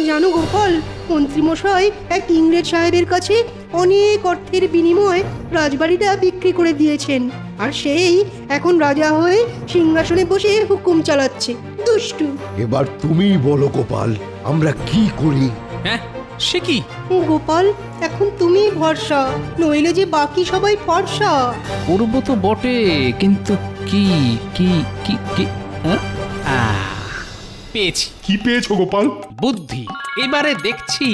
জানো গোপাল, মন্ত্রীমশাই এক ইংরেজ সাহেবের কাছে অনেক অর্থের বিনিময়ে রাজবাড়িটা বিক্রি করে দিয়েছেন, আর সেই এখন রাজা হয়ে সিংহাসনে বসে হুকুম চালাচ্ছে। দুষ্টু। এবার তুমি বলো গোপাল, আমরা কি করি? হ্যাঁ, সে কি? গোপাল, এখন তুমি ভরসা, নইলে যে বাকি সবাই ফর্সা। করব তো বটে, কিন্তু কি কি কি কি হ্যাঁ? পেয়েছি। কি পেয়েছো গোপাল? বুদ্ধি। এবারে দেখছি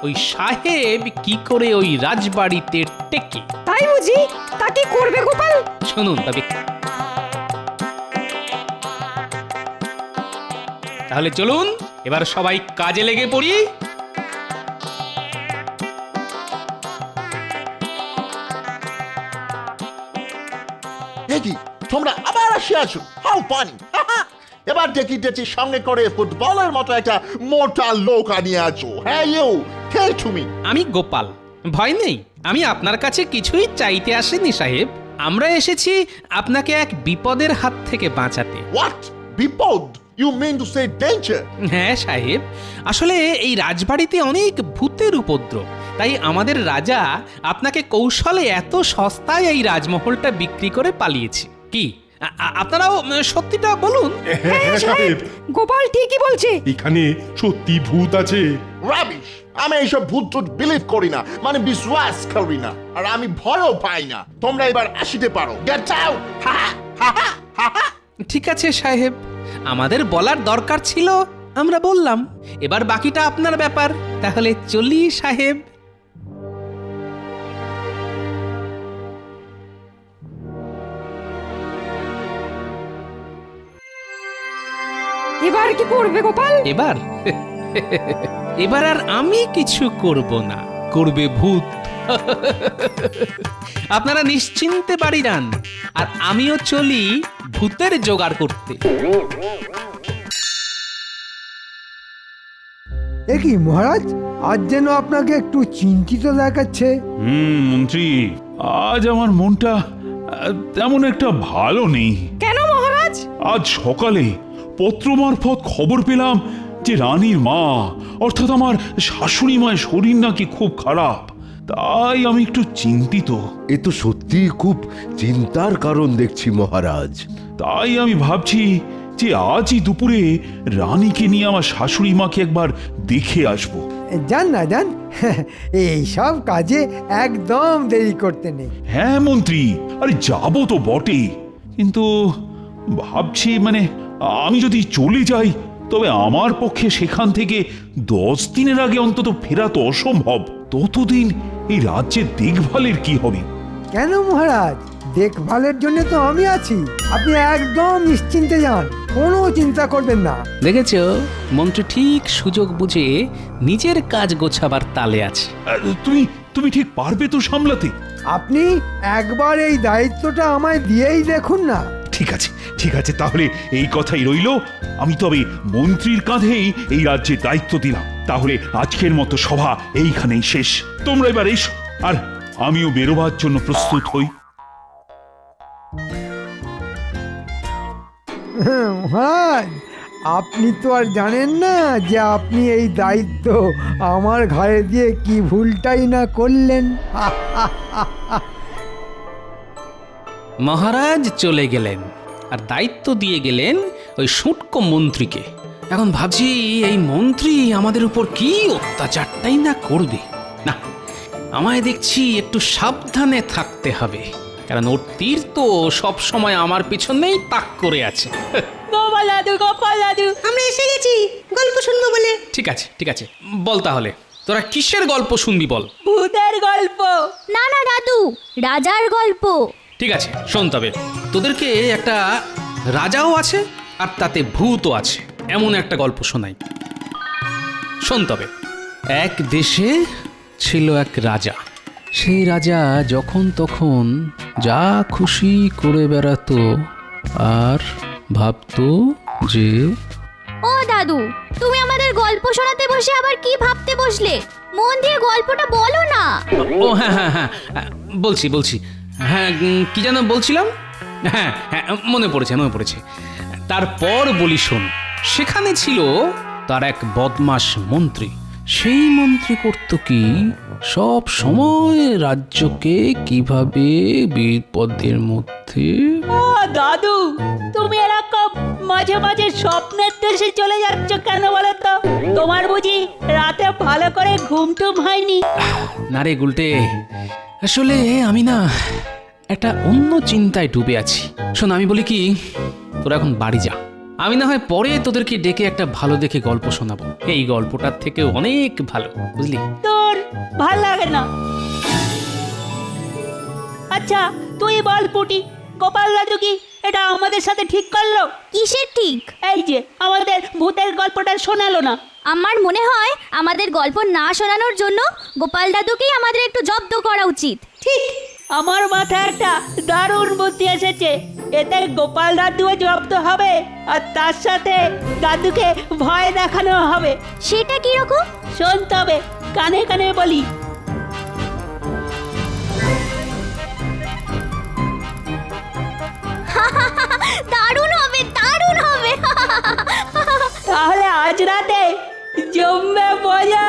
ওই সাহেব কি করে ওই রাজবাড়িতে টেকে। তাই বুঝি? তা কি করবে গোপাল? শুনুন তবে। তাহলে চলুন এবার সবাই কাজে লেগে পড়ি। দেখি তোমরা আবার আসিয়াছো, হাউ পানি! এবার দেখিতেছি সঙ্গে করে ফুটবলের মতো একটা মোটা লোক আনিয়ে আছো। হ্যাঁ ইউ, কে তুমি? আমি গোপাল, ভয় নেই। আমি আপনার কাছে কিছুই চাইতে আসিনি সাহেব। আমরা এসেছি আপনাকে এক বিপদের হাত থেকে বাঁচাতে। হোয়াট বিপদ? You mean to say danger? হ্যাঁ সাহেব, আসলে এই রাজবাড়িতে অনেক ভূতের উপদ্রব, তাই আমাদের রাজা আপনাকে কৌশলে এত সস্তায় এই রাজমহলটা বিক্রি করে পালিয়েছে। কি আপনারাও সত্যিটা বলুন? হ্যাঁ সাহেব, গোপাল ঠিকই বলছে। এখানে সত্যি ভূত আছে। রাবিশ! আমি এইসব ভূত টুত বিলিভ করি না, মানে বিশ্বাস করি না, আর আমি ভয়ও পাই না। তোমরা এবার আসিতে পারো। Get out! ঠিক আছে সাহেব, আমাদের বলার দরকার ছিল, আমরা বললাম। এবার বাকিটা আপনার ব্যাপার। তাহলে চলি সাহেব। এবার কি করবে গোপাল? এবার এবার আর আমি কিছু করব না, করবে ভূত। আপনারা নিশ্চিন্তে বাড়ি যান, আর আমিও চলি ভূতের জোগাড় করতে। এ কি মহারাজ, আজ যেন আপনাকে একটু চিন্তিত দেখাচ্ছে। মন্ত্রী, আজ আমার মনটা তেমন একটা ভালো নেই। কেন মহারাজ? আজ সকালে পত্র মারফত খবর পেলাম যে রানীর মা অর্থাৎ আমার শাশুড়ি মায়ের শরীর নাকি খুব খারাপ। তাই আমি একটু চিন্তিত। এ তো সত্যি খুব চিন্তার কারণ দেখছি মহারাজ। তাই আমি ভাবছি যে আজই দুপুরে রানীকে নিয়ে আমার শাশুড়ি মাকে একবার দেখে আসবো। যান না যান, এই সব কাজে একদম দেরি করতে নেই। হ্যাঁ মন্ত্রী, আরে যাবো তো বটে, কিন্তু ভাবছি মানে আমি যদি চলে যাই তবে আমার পক্ষে সেখান থেকে 10 দিনের আগে অন্তত ফেরা তো অসম্ভব। ততদিন এই রাজ্যের দেখভালের কি হবে? কেন মহারাজ, দেখভালের জন্য তো আমি আছি। আপনি একদম নিশ্চিন্তে যান, কোনো চিন্তা করবেন না। দেখেছ, মন্ত্রী ঠিক সুযোগ বুঝে নিজের কাজ গোছাবার তালে আছে। তুমি তুমি ঠিক পারবে তো সামলাতে? আপনি একবার এই দায়িত্বটা আমায় দিয়েই দেখুন না। ঠিক আছে ঠিক আছে, তাহলে এই কথাই রইল। আমি তবে মন্ত্রীর কাঁধেই এই রাজ্যের দায়িত্ব দিলাম। তাহলে আজকের মতো সভা এইখানেই শেষ। তোমরা এবার এসো, আর আমিও বেরোবার জন্য প্রস্তুত হই। মহারাজ, আপনি তো আর জানেন না যে আপনি এই দায়িত্ব আমার ঘাড়ে দিয়ে কি ভুলটাই না করলেন। মহারাজ চলে গেলেন, আর দায়িত্ব দিয়ে গেলেন ওই শুটকো মন্ত্রীকে। এখন ভাবছি এই মন্ত্রী আমাদের উপর কি অত্যাচারটাই না করবে। না, আমায় দেখছি একটু সাবধানে থাকতে হবে, কারণ ওর তীর তো সব সময় আমার পিছনেই তাক করে আছে। গোপাল দাদু, গোপাল দাদু, আমরা এসে গেছি গল্প শুনবো বলে। ঠিক আছে ঠিক আছে, বল তাহলে তোরা কিসের গল্প শুনবি বল। ভূতের গল্প। না না দাদু, রাজার গল্প। ঠিক আছে শোন, তবে তোদেরকে একটা রাজাও আছে আর তাতে ভূতও আছে, এমন একটা গল্প শোনাই। শোন তবে। এক দেশে ছিল এক রাজা। সেই রাজা যখন তখন যা খুশি করে বেড়াতো, আর ভাবতো যে ও দাদু, তুমি আমাদের গল্প শোনাতে বসে আবার কি ভাবতে বসলে? মন দিয়ে গল্পটা বলো না। ও হ্যাঁ হ্যাঁ হ্যাঁ, বলছি বলছি। হ্যাঁ, কি যেন বলছিলাম? হ্যাঁ হ্যাঁ, মনে পড়েছে। তারপর বলি শোন। সেখানে ছিল তার এক বদমাস মন্ত্রী। সেই মন্ত্রী করত কি, সব সময় রাজ্যকে কিভাবে বিপদের মধ্যে। ও দাদু, তুমি এরকম মাঝে মাঝে স্বপ্নের দেশে চলে যাচ্ছ কেন বলো তো? তোমার বুঝি রাতে ভালো করে ঘুম টুম হয়নি? না রে গুলটে, আসলে আমি না একটা অন্য চিন্তায় ডুবে আছি। শোন, আমি বলি কি, তোরা এখন বাড়ি যা, আমি না হয় পরে তোদেরকে ডেকে একটা ভালো দেখে গল্প শোনাবো। এই গল্পটার থেকে অনেক ভালো, বুঝলি? তোর ভাল লাগে না? আচ্ছা তুই বল পুটি, গোপাল দাদু কি এটা আমাদের সাথে ঠিক করলো? কিসের ঠিক? এই যে আমাদের ভূতের গল্পটা শোনালো না। আমার মনে হয় আমাদের গল্প না শোনানোর জন্য গোপাল দাদুকেই আমাদের একটু জব্দ করা উচিত। ঠিক, আমার মাথায় একটা দারুণ বুদ্ধি এসেছে। এতে গোপাল দাদুও জব্দ হবে আর তার সাথে দাদুকে ভয় দেখানো হবে। সেটা কি রকম? শোন তবে, কানে কানে বলি। দারুণ হবে, দারুণ হবে। তাহলে আজ রাতে জমবে মজা।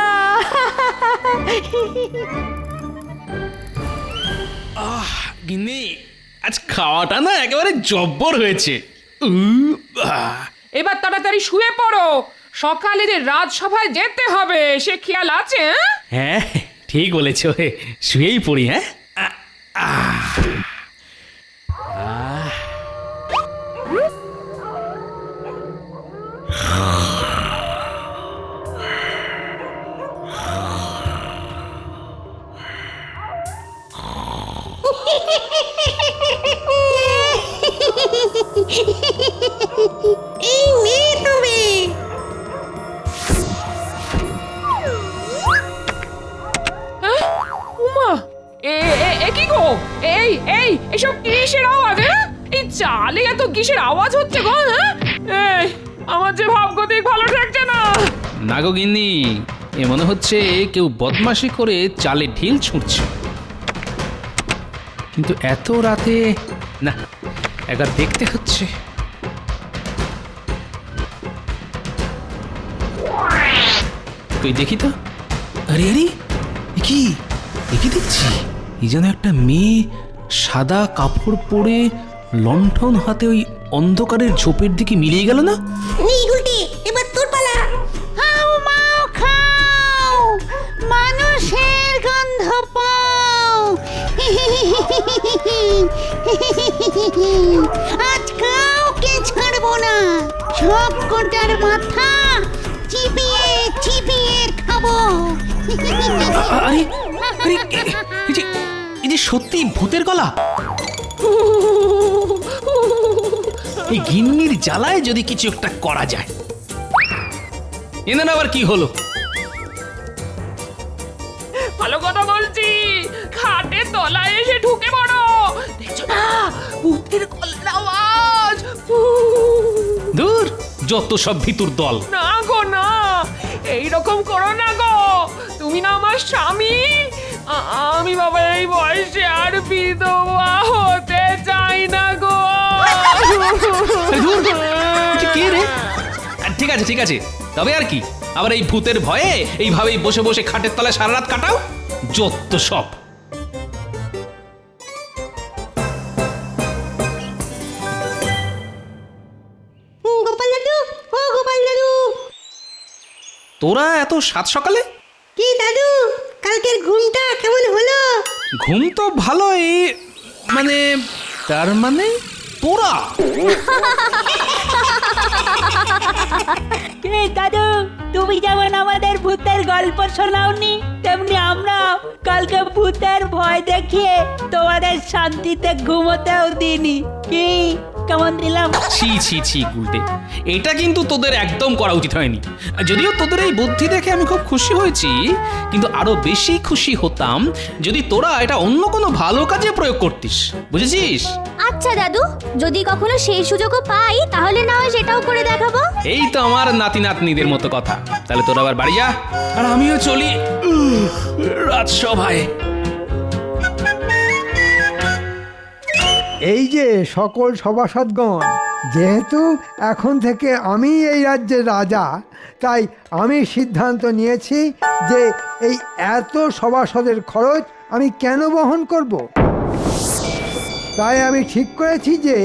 গিন্নি, আজ খাওয়াটা না একেবারে জব্বর হয়েছে। এবার তাড়াতাড়ি শুয়ে পড়ো, সকালে যে রাজসভায় যেতে হবে সে খেয়াল আছে? হ্যাঁ ঠিক বলেছো, শুয়েই পড়ি। হ্যাঁ এই মেয়ে তুমি। উমা, এ কি গো? এই এই এসব কিসের আওয়াজ? এই চালে এত কিসের আওয়াজ হচ্ছে গো? এই আমার যে ভাবগতিক ভালো থাকছে না। না গো গিন্নি, এ মনে হচ্ছে কেউ বদমাশি করে চালে ঢিল ছুঁড়ছে। কিন্তু এত রাতে না, একবার দেখতে হচ্ছে। তুই দেখি তো। আরে আরে, কি দেখছি? এই যেন একটা মেয়ে সাদা কাপড় পরে লণ্ঠন হাতে ওই অন্ধকারের ঝোপের দিকে মিলিয়ে গেল না? এবার তোর পালা। খাও মাও খাও, মানুষের গন্ধ পাও। আজ কাউকে ছাড়বো না, সব কটার মাথা চিবিয়ে চিবিয়ে খাবো। আরে আরে, এই যে সত্যি ভূতের গলা। এই গিন্নির জ্বালায় যদি কিছু একটা করা যায়। এনার আবার কি হলো? ভালো কথা বলছি, খাটের তলায় এসে ঢুকে পড়ো। দেখছো না ভূতের গলার আওয়াজ? দূর, যত সব ভিতুর দল। না গো না, এইরকম করো না গো। তুমি না আমার স্বামী। আমি বাবা এই বয়সে আর বিধবা হতে চাই না গো। দূর, কে রে? ঠিক আছে ঠিক আছে, তবে আর কি, আবার এই ভূতের ভয়ে এইভাবেই বসে বসে খাটের তলায় সারা রাত কাটাও, যত সব। গোপাল দাদু, ও গোপাল দাদু। তোরা এত সাত সকালে? কি দাদু, কালকের ঘুমটা কেমন হলো? ঘুম তো ভালোই, মানে তার মানে তোরা। দাদু, তুমি যেমন আমাদের ভূতের গল্প শোনাওনি, তেমনি আমরা কালকে ভূতের ভয় দেখিয়ে তোমাদের শান্তিতে ঘুমোতেও দিনি। কি কেমন দিলাম? ছি ছি ছি গুলটে, এটা কিন্তু তোদের একদম করা উচিত হয়নি। যদিও তোদের এই বুদ্ধি দেখে আমি খুব খুশি হয়েছি, কিন্তু আরো বেশি খুশি হতাম যদি তোরা এটা অন্য কোনো ভালো কাজে প্রয়োগ করতিস, বুঝেছিস? আচ্ছা দাদু, যদি কখনো সেই সুযোগও পাই তাহলে না হয় সেটাও করে দেখাবো। এই তো আমার নাতি নাতনিদের মতো কথা। তাহলে তোরা আবার বাড়ি যা, আর আমিও চলি রাজসভায়। এই যে সকল সভাসদগণ, যেহেতু এখন থেকে আমি এই রাজ্যের রাজা, তাই আমি সিদ্ধান্ত নিয়েছি যে এই এত সভাসদের খরচ আমি কেন বহন করব। তাই আমি ঠিক করেছি যে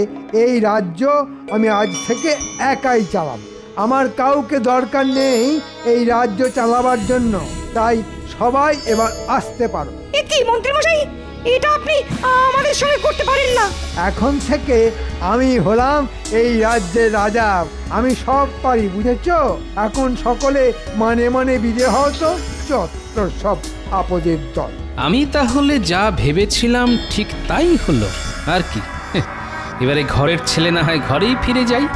এই রাজ্য আমি আজ থেকে একাই চালাব। আমার কাউকে দরকার নেই এই রাজ্য চালাবার জন্য। তাই সবাই এবার আসতে পারো। কি মন্ত্রীমশাই, এটা আপনি আমাদের সঙ্গে করতে পারেন না। এখন থেকে আমি হলাম এই রাজ্যের রাজা। আমি সব পারি, বুঝেছো? এখন সকলে মানে মানে বিদে হও তো, চত্বর সব আপদের দল। আমি তাহলে যা ভেবেছিলাম ঠিক তাই হলো আর কি। এবারে ঘরের ছেলে না হয় ঘরেই ফিরে যাই।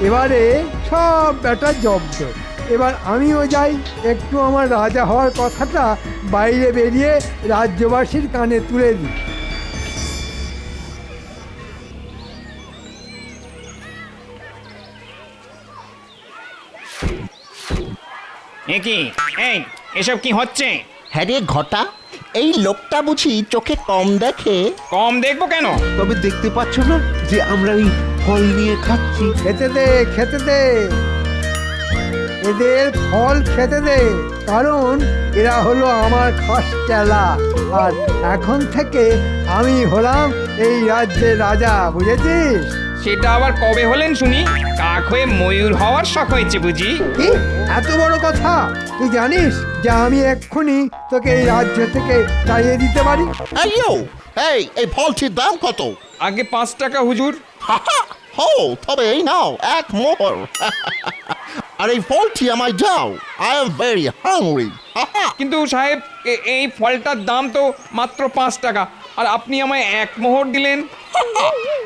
এবারে সব ব্যাটা জব্দ। এবার আমিও যাই, একটু আমার রাজা হওয়ার কথাটা বাইরে বেরিয়ে রাজ্যবাসীর কানে তুলে দিই। কি এই এসব কি হচ্ছে? হ্যাঁ রে ঘটা, এই লোকটা বুঝি চোখে কম দেখে? কম দেখবো কেন? তবে দেখতে পাচ্ছ না যে আমরা ওই ফল নিয়ে খাচ্ছি? খেতে দে, খেতে দে, এদের ফল খেতে দে, কারণ এরা হলো আমার খাস চেলা। আর এখন থেকে আমি হলাম এই রাজ্যের রাজা, বুঝেছিস? সেটা আবার কবে হলেন শুনি? কাক হয়ে ময়ূর হওয়ার শখ হয়েছে বুঝি? কি এত বড় কথা? তুই জানিস যে আমি এক্ষুনি তোকে এই রাজ্য থেকে তাড়িয়ে দিতে পারি? এই ফলটির দাম কত? আগে 5 টাকা হুজুর। হো, তবে এই নাও 1 মোহর। আর এই ফলটি আমায় দাও, আই এম ভেরি হাংরি। কিন্তু সাহেব এই ফলটার দাম তো মাত্র 5 টাকা, আর আপনি আমায় 1 মোহর দিলেন।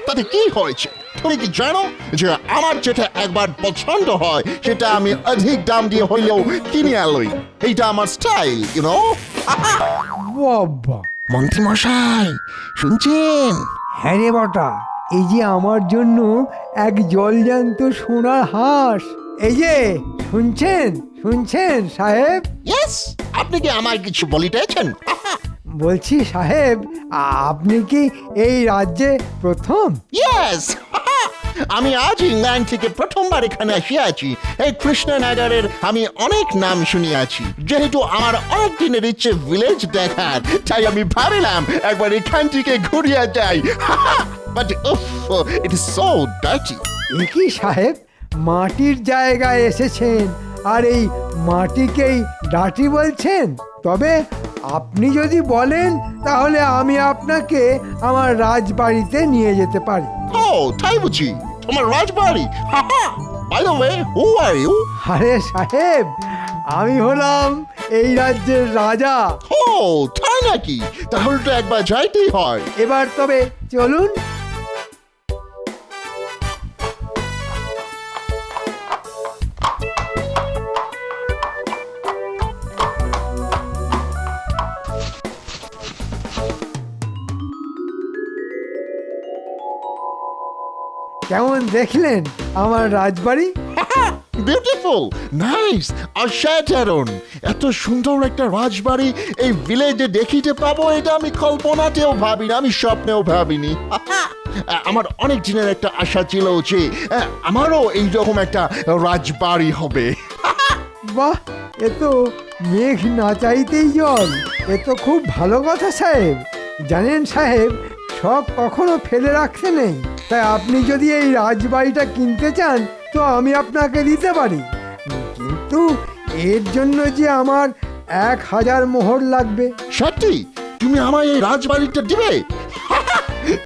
তাতে কি হয়েছে? তুমি কি জানো যে আমার যেটা একবার পছন্দ হয় সেটা আমি অধিক দাম দিয়ে হইলেও কিনে আলোই। এইটা আমার স্টাইল, ইউ নো। বাবা, মন্ত্রী মশাই শুনছেন? হ্যাঁ রে বটা, এই যে আমার জন্য এক জলজান্ত সোনার হাঁস। এই যে শুনছেন, শুনছেন সাহেব? ইয়েস, আপনি কি আমায় কিছু বলিতেছেন? বলছি সাহেব, আপনি কি এই রাজ্যে প্রথম? ইয়েস, আমি আজ ইংল্যান্ড থেকে প্রথমবার এখানে আসিয়াছি। এই কৃষ্ণনগরের আমি অনেক নাম শুনিয়াছি। যেহেতু আমার অনেক দিনের ইচ্ছে ভিলেজ দেখার, তাই আমি ভাবিলাম একবার এখান থেকে ঘুরিয়া যাই। But it is so dirty. একই সাহেব, মাটির জায়গায় এসেছেন আর এই মাটিকেই ডাটি বলছেন? তবে আপনি যদি বলেন তাহলে আমি আপনাকে আমার রাজবাড়িতে নিয়ে যেতে পারি। ও তাই বুঝি? তোমার রাজবাড়ি? By the way, who are you? আরে সাহেব, আমি হলাম এই রাজ্যের রাজা। ও তাই নাকি? তাহলে তো একবার যাইতেই হয়। এবার তবে চলুন। কেমন দেখলেন আমার রাজবাড়ি? বিউটিফুল, নাইস, অসাধারণ। এত সুন্দর একটা রাজবাড়ি এই ভিলেজে দেখিতে পাবো এটা আমি কল্পনাতেও ভাবিনি, আমি স্বপ্নেও ভাবিনি। আমার অনেক দিনের একটা আশা ছিল যে আমারও এইরকম একটা রাজবাড়ি হবে। বাহ, এ তো মেঘ না চাইতেই জল। এ তো খুব ভালো কথা সাহেব। জানেন সাহেব, শখ কখনো ফেলে রাখতে নেই। তাই আপনি যদি এই রাজবাড়িটা কিনতে চান তো আমি আপনাকে দিতে পারি, কিন্তু এর জন্য যে আমার 1000 মোহর লাগবে। সত্যি তুমি আমায় এই রাজবাড়িটা দিবে?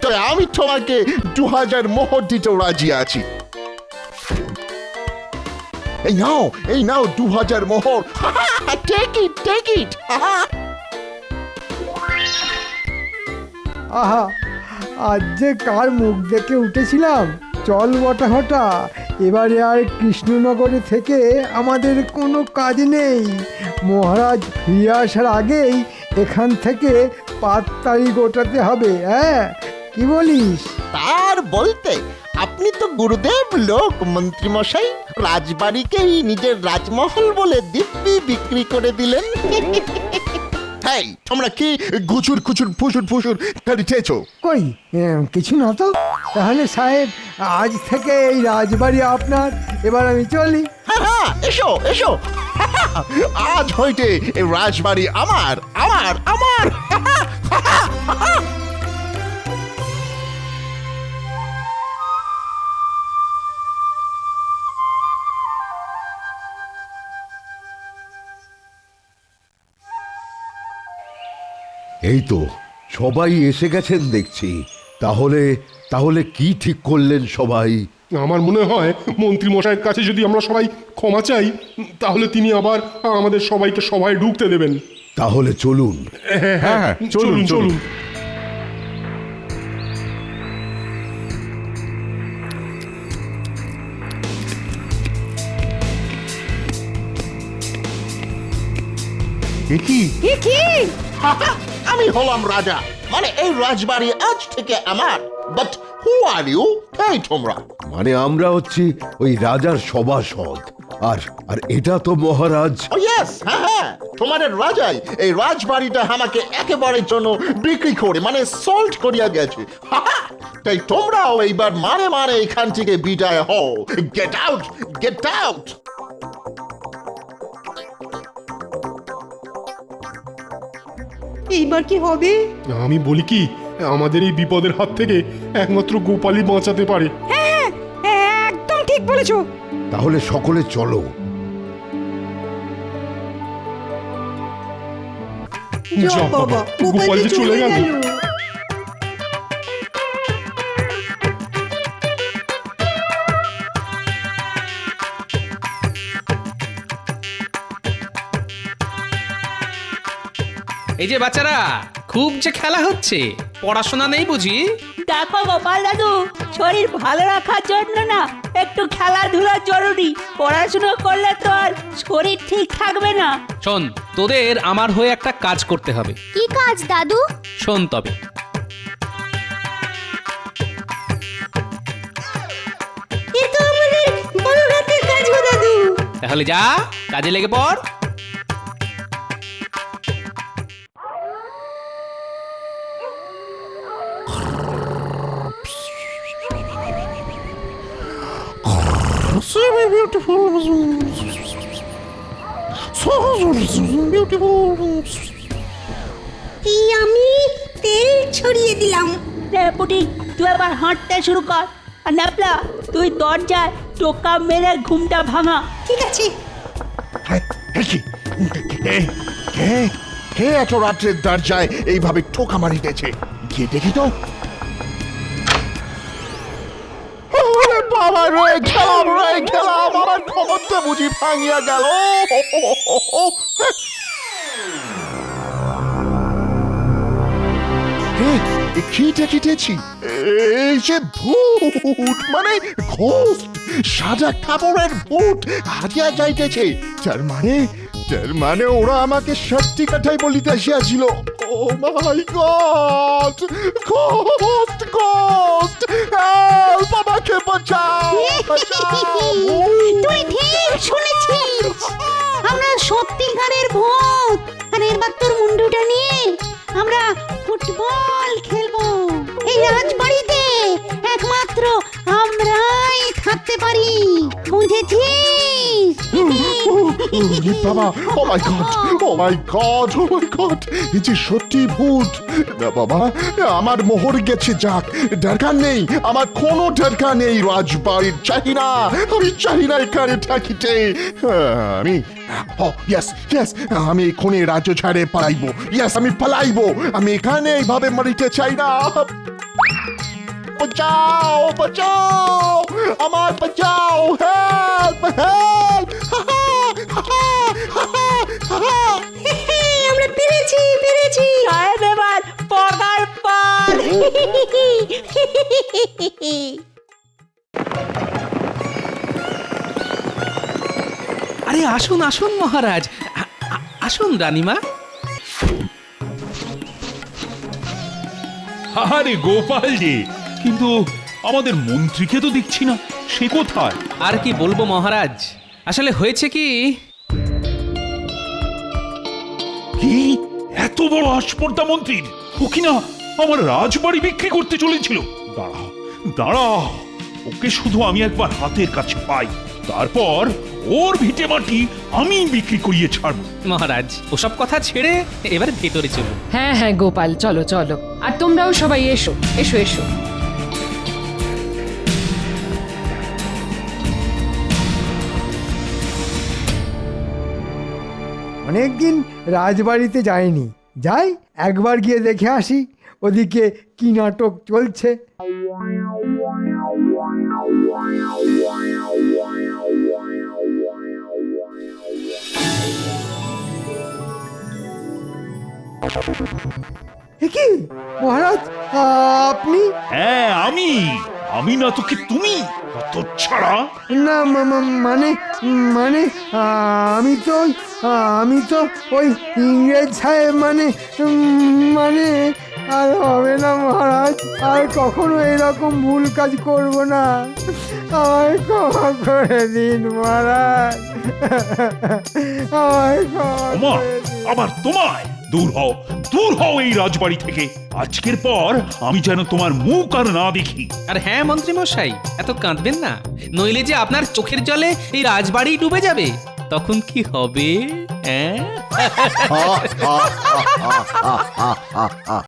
তবে আমি তোমাকে 2000 মোহর দিতেও রাজি আছি। এই নাও 2000 মোহর। Take it, take it. আহা, আজ যে কার মুখ দেখে উঠেছিলাম। চল বটা ঘটা, এবারে আর কৃষ্ণনগরে থেকে আমাদের কোনো কাজ নেই। মহারাজ ফিরে আসার আগেই এখান থেকে পাততাড়ি গোটাতে হবে। হ্যাঁ, কি বলিস? তার বলতে আপনি তো গুরুদেব লোক মন্ত্রী মশাই, রাজবাড়িকেই নিজের রাজমহল বলে দিব্যি বিক্রি করে দিলেন। হেই, তোমরা কি গুচুর খুচুর ফুসুর ফুসুর করিতেছো? কই কিছু না তো। তাহলে সাহেব আজ থেকে এই রাজবাড়ি আপনার, এবার আমি চলি। হ্যাঁ হ্যাঁ, এসো এসো। আজ হইতে এই রাজবাড়ি আমার আমার আমার। এই তো সবাই এসে গেছেন দেখছি। তাহলে তাহলে কি ঠিক করলেন সবাই? আমার মনে হয় মন্ত্রী মশাইয়ের কাছে যদি আমরা সবাই ক্ষমা চাই, তাহলে তিনি আবার আমাদের সবাইকে সভায় ঢুকতে দেবেন। তাহলে চলুন। হ্যাঁ, চলুন চলুন। কি কি আমি হলাম রাজা, মানে এই রাজবাড়ি আজ থেকে আমার। But who are you? এই তোমরা। মানে আমরা হচ্ছি ওই রাজার সভাসদ, আর আর এটা তো মহারাজ। ও ইয়েস, হ্যাঁ হ্যাঁ, তোমাদের রাজাই এই রাজবাড়িটা আমাকে একেবারের জন্য বিক্রি করে, মানে সল্ট করিয়া গেছে। তাই তোমরাও এইবার মানে মানে এখান থেকে বিদায় হও। Get out, get out. এইবার কি হবে? আমি বলি কি, আমাদের এই বিপদের হাত থেকে একমাত্র গোপালই বাঁচাতে পারে। একদম ঠিক বলেছো। তাহলে সকলে চলো। যা বাবা, গোপাল যে চলে গেল। এই যে বাচ্চারা, খুব যে খেলা হচ্ছে, পড়াশোনা নেই বুঝি? দেখো গোপাল দাদু, শরীর ভালো রাখার জন্য না একটু খেলাধুলা জরুরি। পড়াশোনা করলে তো আর শরীর ঠিক থাকবে না। শোন, তোদের আমার হয়ে একটা কাজ করতে হবে। কি কাজ দাদু? শোন তবে। এ তো আমাদের বড় হাতের কাজ গো দাদু। তাহলে যা, কাজে লেগে পড়। So beautiful. So beautiful. এই আমি তেল ছড়িয়ে দিলাম। পুটি, তুই আবার হাঁটতে শুরু কর। আর ন্যাপলা, তুই দরজায় টোকা মেরে ঘুমটা ভাঙা। ঠিক আছে। কে এত রাত্রের দরজায় এইভাবে টোকা মারিতেছে? গিয়ে দেখি তো। বাবা রে, খেলাম রে খেলাম, আমার ক্ষমতা বুঝি ভাঙিয়া গেল। কি দেখিতেছি? এই যে ভূত, মানে ঘোস্ট, সাদা কাপড়ের ভূত হারিয়া যাইতেছে। তার মানে ওরা আমাকে সত্যি কথাই বলিতে আসিয়াছিল। ও মাই গড, ঘোস্ট ঘোস্ট, হেল্প, আমাকে বাঁচাও বাঁচাও। তুই ঠিক শুনেছিস, আমরা সত্যিকারের ভূত। আর এবার তোর মুন্ডুটা নিয়ে আমরা ফুটবল খেলবো। এই রাজবাড়িতে একমাত্র আমরাই থাকতে পারি, বুঝেছিস? বাবা, ও মাই গড, ও মাই গড, ও মাই গড, এই যে সত্যি ভূত। না বাবা, আমার মোহর গেছে, যাক, দরকার নেই, আমার কোনো দরকার নেই রাজবাড়ির। চাই না, আমি চাই না এখানে থাকিতে। আমি ইয়েস ইয়েস, আমি এখনই রাজ্য ছাড়ে পালাইবো। ইয়েস, আমি পালাইবো। আমি এখানে এইভাবে মরিতে চাই না। বাঁচাও বাঁচাও, আমার বাঁচাও, হেল্প হেল্প। আমরা পেরেছি পেরেছি। সাহেব এবার পগার পর। আরে আসুন আসুন মহারাজ, আসুন রানীমা। আরে গোপাল যে, কিন্তু আমাদের মন্ত্রীকে তো দেখছি না, সে কোথায়? আর কি বলবো মহারাজ, আসলে হয়েছে কি, কি এত এত বড় আসপর্দা মন্ত্রীর, ও কিনা আমার রাজবাড়ি বিক্রি করতে চলেছিল। দাঁড়াও দাঁড়াও, ওকে শুধু আমি একবার হাতের কাছে পাই, তারপর ওর ভিটে মাটি আমি বিক্রি করিয়ে ছাড়ব। মহারাজ ওসব কথা ছেড়ে এবার ভেতরে চলুন। হ্যাঁ হ্যাঁ গোপাল, চলো চলো, আর তোমরাও সবাই এসো এসো এসো। অনেকদিন রাজবাড়িতে যাইনি, যাই একবার গিয়ে দেখে আসি ওদিকে কি নাটক চলছে। এ কি মহারাজ, আপনি? হ্যাঁ আমি না তোকে তুমি, কত ছাড়া। না মানে মানে আমি তো ওই ইংরেজ সাহেব মানে আর হবে না মহারাজ, আর কখনো এরকম ভুল কাজ করব না, আমায় ক্ষমা করে দিন মহারাজ, আমায় ক্ষমা করে দিন। আবার তোমায়? দূর হও এই রাজবাড়ি থেকে। আজকের পর আমি যেন তোমার মুখ আর না দেখি। আর হ্যাঁ মন্ত্রী মশাই, এত কাঁদবেন না, নইলে যে আপনার চোখের জলে এই রাজবাড়ি ডুবে যাবে, তখন কি হবে? হ্যাঁ